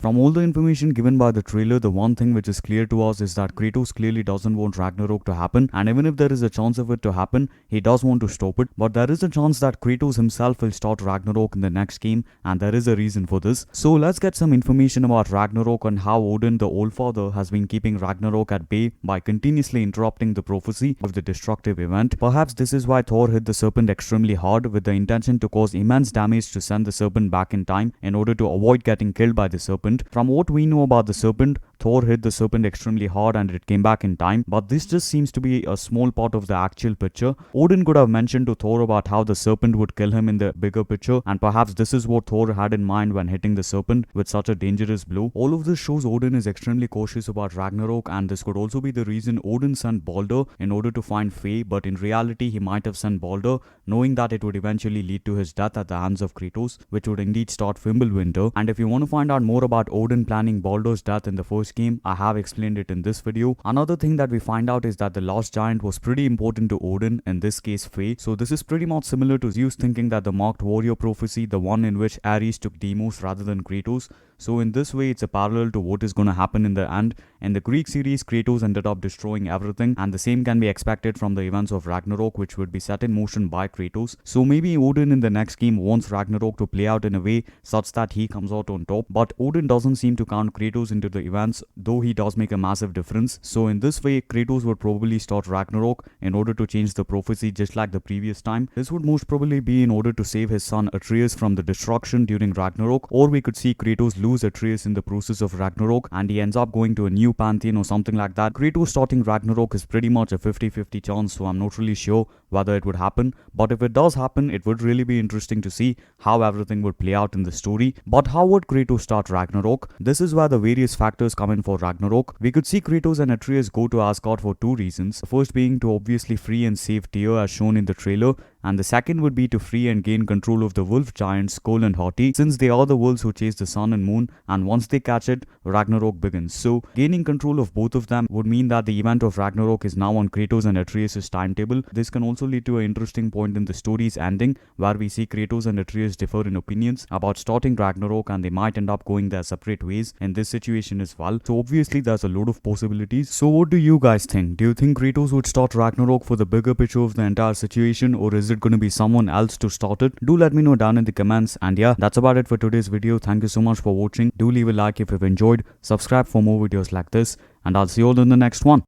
From all the information given by the trailer, the one thing which is clear to us is that Kratos clearly doesn't want Ragnarok to happen, and even if there is a chance of it to happen, he does want to stop it. But there is a chance that Kratos himself will start Ragnarok in the next game, and there is a reason for this. So let's get some information about Ragnarok and how Odin, the Allfather, has been keeping Ragnarok at bay by continuously interrupting the prophecy of the destructive event. Perhaps this is why Thor hit the serpent extremely hard with the intention to cause immense damage to send the serpent back in time in order to avoid getting killed by the serpent. From what we know about the serpent, Thor hit the serpent extremely hard and it came back in time, but this just seems to be a small part of the actual picture. Odin could have mentioned to Thor about how the serpent would kill him in the bigger picture, and perhaps this is what Thor had in mind when hitting the serpent with such a dangerous blow. All of this shows Odin is extremely cautious about Ragnarok, and this could also be the reason Odin sent Balder in order to find Faye, but in reality he might have sent Balder knowing that it would eventually lead to his death at the hands of Kratos, which would indeed start Fimbulwinter. And if you want to find out more about Odin planning Balder's death in the first game, I have explained it in this video. Another thing that we find out is that the last giant was pretty important to Odin, in this case Faye. So this is pretty much similar to Zeus thinking that the marked warrior prophecy, the one in which Ares took Deimos rather than Kratos. So in this way, it's a parallel to what is going to happen in the end. In the Greek series, Kratos ended up destroying everything, and the same can be expected from the events of Ragnarok, which would be set in motion by Kratos. So maybe Odin in the next game wants Ragnarok to play out in a way such that he comes out on top, but Odin doesn't seem to count Kratos into the events, though he does make a massive difference. So in this way, Kratos would probably start Ragnarok in order to change the prophecy just like the previous time. This would most probably be in order to save his son Atreus from the destruction during Ragnarok, or we could see Kratos lose Atreus in the process of Ragnarok and he ends up going to a new pantheon or something like that. Kratos starting Ragnarok is pretty much a 50-50 chance, so I'm not really sure whether it would happen, but if it does happen, it would really be interesting to see how everything would play out in the story. But how would Kratos start Ragnarok? This is where the various factors come in for Ragnarok. We could see Kratos and Atreus go to Asgard for two reasons. The first being to obviously free and save Tyr as shown in the trailer, and the second would be to free and gain control of the wolf giants Skoll and Hati, since they are the wolves who chase the sun and moon, and once they catch it, Ragnarok begins. So gaining control of both of them would mean that the event of Ragnarok is now on Kratos and Atreus' timetable. This can also lead to an interesting point in the story's ending, where we see Kratos and Atreus differ in opinions about starting Ragnarok, and they might end up going their separate ways in this situation as well. So obviously there's a lot of possibilities. So what do you guys think? Do you think Kratos would start Ragnarok for the bigger picture of the entire situation, or is it going to be someone else to start it? Do let me know down in the comments. And yeah, that's about it for today's video. Thank you so much for watching. Do leave a like if you've enjoyed, subscribe for more videos like this, and I'll see you all in the next one.